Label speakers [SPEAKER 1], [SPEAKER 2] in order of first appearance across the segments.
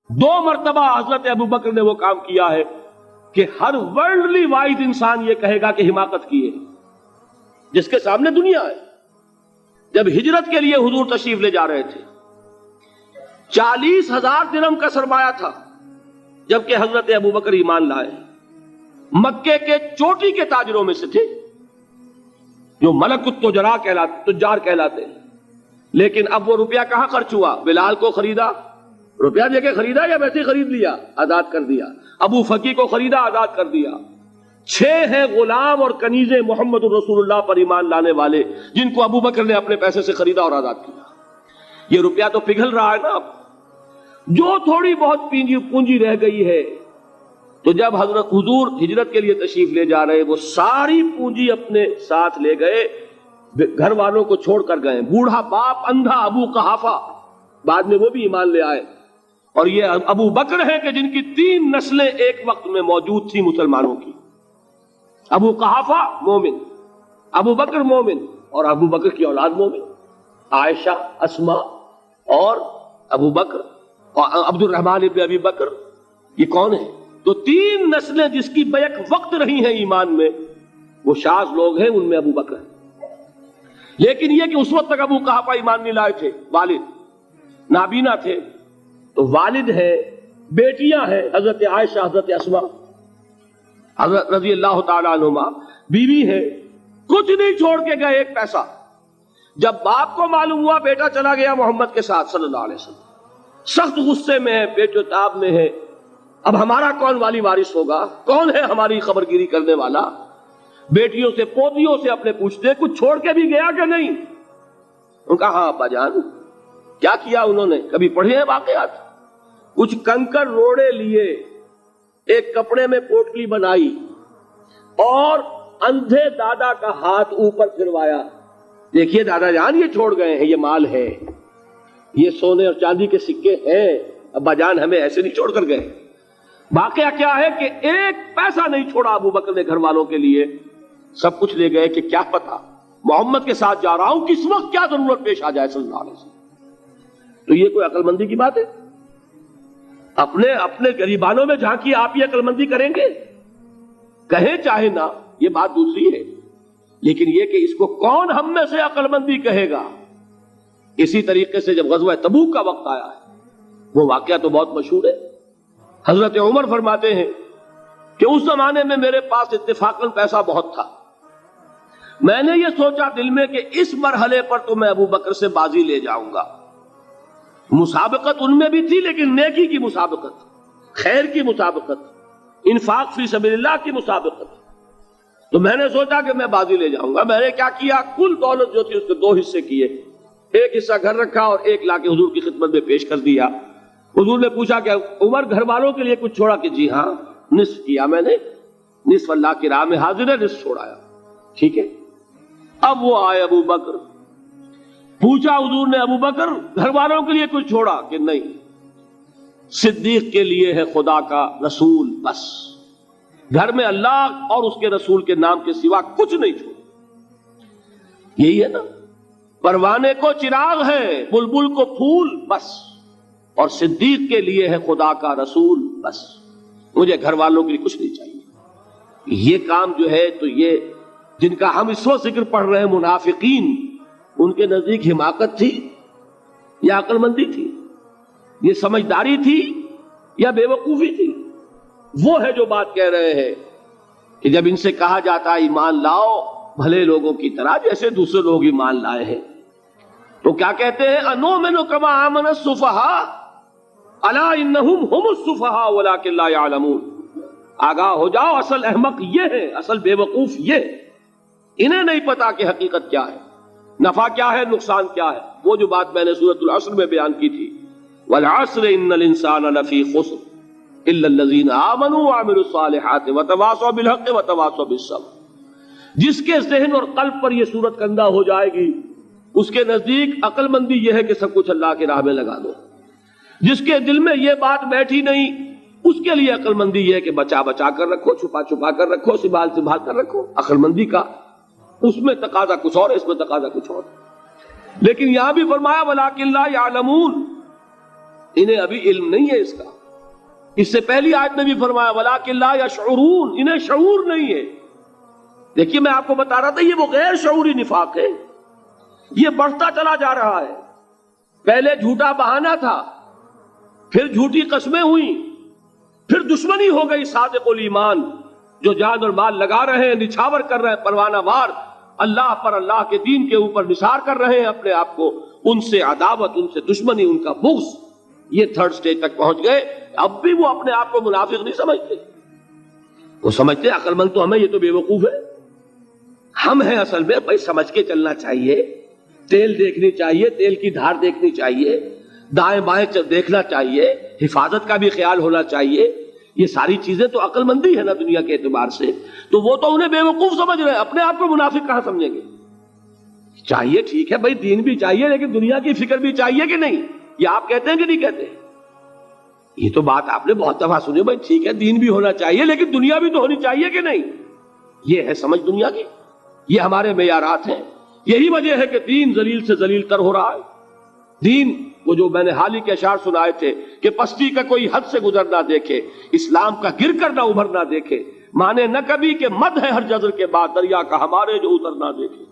[SPEAKER 1] دو مرتبہ حضرت ابو بکر نے وہ کام کیا ہے کہ ہر ورلڈلی وائز انسان یہ کہے گا کہ حماقت کی ہے، جس کے سامنے دنیا ہے۔ جب ہجرت کے لیے حضور تشریف لے جا رہے تھے، 40,000 درہم کا سرمایہ تھا، جبکہ حضرت ابو بکر ایمان لائے، مکے کے چوٹی کے تاجروں میں سے تھے، جو ملک تجار کہلاتے ہیں۔ لیکن اب وہ روپیہ کہاں خرچ ہوا؟ بلال کو خریدا، روپیہ دے کے خریدا یا ویسے خرید لیا؟ آزاد کر دیا۔ ابو فقی کو خریدا، آزاد کر دیا۔ 6 ہیں غلام اور کنیزیں محمد الرسول اللہ پر ایمان لانے والے، جن کو ابو بکر نے اپنے پیسے سے خریدا اور آزاد کیا۔ یہ روپیہ تو پگھل رہا ہے نا اب، جو تھوڑی بہت پونجی رہ گئی ہے۔ تو جب حضرت حضور ہجرت کے لیے تشریف لے جا رہے، وہ ساری پونجی اپنے ساتھ لے گئے، گھر والوں کو چھوڑ کر گئے۔ بوڑھا باپ اندھا ابو قحافہ، بعد میں وہ بھی ایمان لے آئے۔ اور یہ ابو بکر ہیں کہ جن کی 3 نسلیں ایک وقت میں موجود تھی مسلمانوں کی۔ ابو قحافہ مومن، ابو بکر مومن، اور ابو بکر کی اولاد مومن، عائشہ، اسما اور ابو بکر اور عبد الرحمن ابن ابی بکر۔ یہ کون ہے؟ تو 3 نسلیں جس کی بیک وقت رہی ہیں ایمان میں، وہ شاذ لوگ ہیں، ان میں ابو بکر ہیں۔ لیکن یہ کہ اس وقت تک ابو قحافہ ایمان نہیں لائے تھے، والد نابینا تھے، تو والد ہے، بیٹیاں ہیں، حضرت عائشہ، حضرت اسما، حضرت رضی اللہ تعالیٰ عنہما، بیوی ہے، کچھ نہیں چھوڑ کے گئے، ایک پیسہ۔ جب باپ کو معلوم ہوا بیٹا چلا گیا محمد کے ساتھ صلی اللہ علیہ وسلم، سخت غصے میں ہے، پیچ و تاب میں ہے۔ اب ہمارا کون والی وارث ہوگا؟ کون ہے ہماری خبر گیری کرنے والا؟ بیٹیوں سے پوتیوں سے اپنے پوچھتے کچھ چھوڑ کے بھی گیا کہ نہیں؟ ان کا ہاں ابا جان۔ کیا کیا انہوں نے؟ کبھی پڑھے ہیں واقعات؟ کچھ کنکر روڑے لیے، ایک کپڑے میں پوٹلی بنائی اور اندھے دادا کا ہاتھ اوپر پھروایا، دیکھیے دادا جان یہ چھوڑ گئے ہیں، یہ مال ہے، یہ سونے اور چاندی کے سکے ہیں، ابا جان ہمیں ایسے نہیں چھوڑ کر گئے۔ واقعہ کیا ہے کہ ایک پیسہ نہیں چھوڑا ابو بکر نے گھر والوں کے لیے، سب کچھ لے گئے کہ کیا پتا محمد کے ساتھ جا رہا ہوں، کس وقت کیا ضرورت پیش آ جائے صلی اللہ علیہ وسلم۔ تو یہ کوئی عقل مندی کی بات ہے؟ اپنے غریبانوں میں جھانکی، آپ یہ عقل مندی کریں گے؟ کہیں چاہے نہ، یہ بات دوسری ہے، لیکن یہ کہ اس کو کون ہم میں سے عقل مندی کہے گا؟ اسی طریقے سے جب غزوہ تبوک کا وقت آیا ہے، وہ واقعہ تو بہت مشہور ہے۔ حضرت عمر فرماتے ہیں کہ اس زمانے میں میرے پاس اتفاقاً پیسہ بہت تھا، میں نے یہ سوچا دل میں کہ اس مرحلے پر تو میں ابو بکر سے بازی لے جاؤں گا۔ مسابقت ان میں بھی تھی، لیکن نیکی کی مسابقت، خیر کی مسابقت، انفاق فی سبیل اللہ کی مسابقت۔ تو میں نے سوچا کہ میں بازی لے جاؤں گا۔ میں نے کیا کیا، کل دولت جو تھی اس کے 2 حصے کیے، ایک حصہ گھر رکھا اور ایک لا کے حضور کی خدمت میں پیش کر دیا۔ حضور نے پوچھا کہ عمر گھر والوں کے لیے کچھ چھوڑا؟ کہ جی ہاں، نصف کیا میں نے، نصف اللہ کی راہ میں حاضر ہے، نصف چھوڑایا۔ ٹھیک ہے، اب وہ آئے ابو بکر، پوچھا حضور نے ابو بکر گھر والوں کے لیے کچھ چھوڑا؟ کہ نہیں، صدیق کے لیے ہے خدا کا رسول، بس گھر میں اللہ اور اس کے رسول کے نام کے سوا کچھ نہیں چھوڑا۔ یہی ہے نا، پروانے کو چراغ ہے، بلبل کو پھول، بس، اور صدیق کے لیے ہے خدا کا رسول، بس، مجھے گھر والوں کے لیے کچھ نہیں چاہیے۔ یہ کام جو ہے، تو یہ جن کا ہم اس وقت ذکر پڑھ رہے ہیں منافقین، ان کے نزدیک حماقت تھی یا عقل مندی تھی؟ یہ سمجھداری تھی یا بے وقوفی تھی؟ وہ ہے جو بات کہہ رہے ہیں کہ جب ان سے کہا جاتا ہے ایمان لاؤ بھلے لوگوں کی طرح جیسے دوسرے لوگ ایمان لائے ہیں، تو کیا کہتے ہیں؟ انؤمن کما آمن السفہاء الا انہم ہم السفہاء ولکن لا یعلمون۔ آگاہ ہو جاؤ، اصل احمق یہ ہے، اصل بے وقوف یہ ہے، انہیں نہیں پتا کہ حقیقت کیا ہے، نفع کیا ہے، نقصان کیا ہے۔ وہ جو بات میں نے سورۃ العصر میں بیان کی تھی، والعصر ان الانسان لفی خسر الا الذین آمنوا وعملوا الصالحات وتواصوا بالحق وتواصوا بالصبر۔ جس کے ذہن اور قلب پر یہ صورت کندہ ہو جائے گی، اس کے نزدیک عقل مندی یہ ہے کہ سب کچھ اللہ کی راہ میں لگا دو۔ جس کے دل میں یہ بات بیٹھی نہیں، اس کے لیے عقل مندی یہ ہے کہ بچا بچا کر رکھو، چھپا چھپا کر رکھو، سنبھال سنبھال کر رکھو۔ عقل مندی کا اس میں تقاضا کچھ اور، اس میں تقاضا کچھ اور۔ لیکن یہاں بھی فرمایا وَلَٰكِن لَّا يَعْلَمُونَ، انہیں ابھی علم نہیں ہے اس کا. اس سے پہلی آیت میں بھی فرمایا وَلَٰكِن لَا يَشْعُرُونَ، انہیں شعور نہیں ہے. دیکھیے میں آپ کو بتا رہا تھا یہ وہ غیر شعوری نفاق ہے، یہ بڑھتا چلا جا رہا ہے. پہلے جھوٹا بہانہ تھا، پھر جھوٹی قسمیں ہوئیں، پھر دشمنی ہو گئی صادق الایمان جو جان اور مال لگا رہے ہیں، نچھاور کر رہے ہیں پروانہ وار، اللہ پر، اللہ کے دین کے اوپر نثار کر رہے ہیں اپنے آپ کو. ان سے عداوت، ان سے دشمنی، ان کا بغض، یہ تھرڈ سٹیج تک پہنچ گئے. اب بھی وہ اپنے آپ کو منافق نہیں سمجھتے، وہ سمجھتے عقل مند تو ہمیں، یہ تو بے وقوف ہے. ہم ہیں اصل میں بھائی سمجھ کے چلنا چاہیے، تیل دیکھنی چاہیے، تیل کی دھار دیکھنی چاہیے، دائیں بائیں دیکھنا چاہیے، حفاظت کا بھی خیال ہونا چاہیے. یہ ساری چیزیں تو عقل مندی ہے نا دنیا کے اعتبار سے. تو وہ تو انہیں بے وقوف سمجھ رہے ہیں، اپنے آپ کو منافق کہاں سمجھیں گے؟ چاہیے ٹھیک ہے بھائی، دین بھی چاہیے لیکن دنیا کی فکر بھی چاہیے کہ نہیں؟ یہ آپ کہتے ہیں کہ نہیں کہتے؟ یہ تو بات آپ نے بہت دفعہ سنی بھائی، ٹھیک ہے دین بھی ہونا چاہیے لیکن دنیا بھی تو ہونی چاہیے کہ نہیں؟ یہ ہے سمجھ دنیا کی، یہ ہمارے معیارات ہیں. یہی وجہ ہے کہ دین ذلیل سے ذلیل تر ہو رہا ہے. دین وہ جو میں نے حال ہی کے اشعار سنائے تھے کہ پستی کا کوئی حد سے گزر نہ دیکھے، اسلام کا گر کر نہ ابھر نہ دیکھے، مانے نہ کبھی کہ مد ہے ہر جزر کے بعد دریا کا ہمارے جو اتر نہ دیکھے.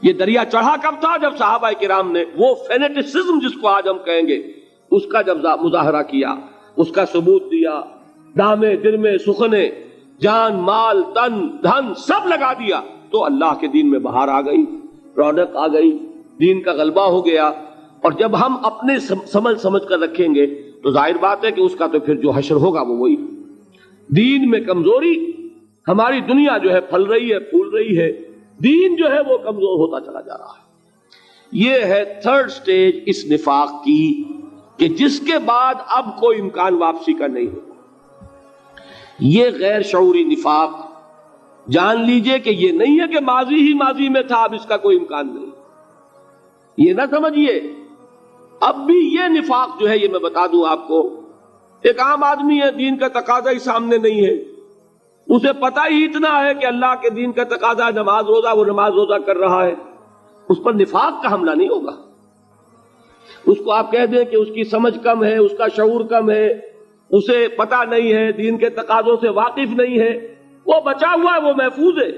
[SPEAKER 1] یہ دریا چڑھا کب تھا؟ جب صحابہ کرام نے وہ فینیٹسزم جس کو آج ہم کہیں گے اس کا جب مظاہرہ کیا، اس کا ثبوت دیا، دامے درمے سخنے، جان مال تن دھن سب لگا دیا، تو اللہ کے دین میں بہار آ گئی، رونق آ گئی، دین کا غلبہ ہو گیا. اور جب ہم اپنے سمجھ کر رکھیں گے تو ظاہر بات ہے کہ اس کا تو پھر جو حشر ہوگا وہ وہی. دین میں کمزوری، ہماری دنیا جو ہے پھل رہی ہے، پھول رہی ہے، دین جو ہے وہ کمزور ہوتا چلا جا رہا ہے. یہ ہے تھرڈ سٹیج اس نفاق کی کہ جس کے بعد اب کوئی امکان واپسی کا نہیں ہوگا. یہ غیر شعوری نفاق جان لیجئے کہ یہ نہیں ہے کہ ماضی ہی ماضی میں تھا اب اس کا کوئی امکان نہیں. یہ نہ سمجھیے اب بھی یہ نفاق جو ہے، یہ میں بتا دوں آپ کو، ایک عام آدمی ہے، دین کا تقاضا ہی سامنے نہیں ہے، اسے پتہ ہی اتنا ہے کہ اللہ کے دین کا تقاضا ہے نماز روزہ، وہ نماز روزہ کر رہا ہے، اس پر نفاق کا حملہ نہیں ہوگا. اس کو آپ کہہ دیں کہ اس کی سمجھ کم ہے، اس کا شعور کم ہے، اسے پتہ نہیں ہے، دین کے تقاضوں سے واقف نہیں ہے، وہ بچا ہوا ہے، وہ محفوظ ہے.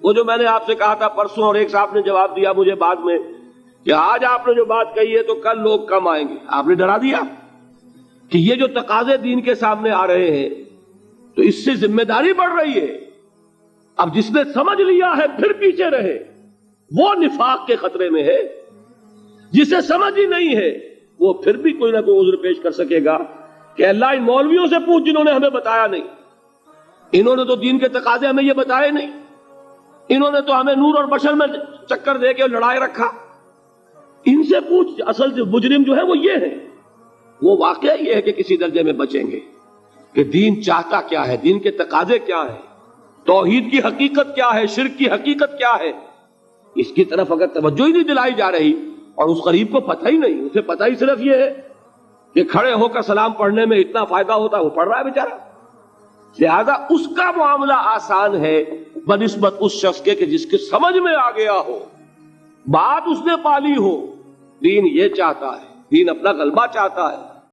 [SPEAKER 1] وہ جو میں نے آپ سے کہا تھا پرسوں اور ایک صاحب نے جواب دیا مجھے بعد میں کہ آج آپ نے جو بات کہی ہے تو کل لوگ کم آئیں گے، آپ نے ڈرا دیا کہ یہ جو تقاضے دین کے سامنے آ رہے ہیں تو اس سے ذمہ داری بڑھ رہی ہے. اب جس نے سمجھ لیا ہے پھر پیچھے رہے وہ نفاق کے خطرے میں ہے، جسے سمجھ ہی نہیں ہے وہ پھر بھی کوئی نہ کوئی عذر پیش کر سکے گا کہ اللہ ان مولویوں سے پوچھ جنہوں نے ہمیں بتایا نہیں، انہوں نے تو دین کے تقاضے ہمیں یہ بتائے نہیں، انہوں نے تو ہمیں نور اور بشر میں چکر دے کے لڑائے رکھا، ان سے پوچھ. اصل جو مجرم جو ہے وہ یہ ہے. وہ واقعہ یہ ہے کہ کسی درجے میں بچیں گے کہ دین چاہتا کیا ہے، دین کے تقاضے کیا ہیں، توحید کی حقیقت کیا ہے، شرک کی حقیقت کیا ہے. اس کی طرف اگر توجہ ہی نہیں دلائی جا رہی اور اس غریب کو پتہ ہی نہیں، اسے پتہ ہی صرف یہ ہے کہ کھڑے ہو کر سلام پڑھنے میں اتنا فائدہ ہوتا ہے، وہ پڑھ رہا ہے بیچارہ، لہذا اس کا معاملہ آسان ہے بنسبت اس شخص کے کہ جس کے سمجھ میں آ گیا ہو، بات اس نے پالی ہو. دین یہ چاہتا ہے، دین اپنا غلبہ چاہتا ہے،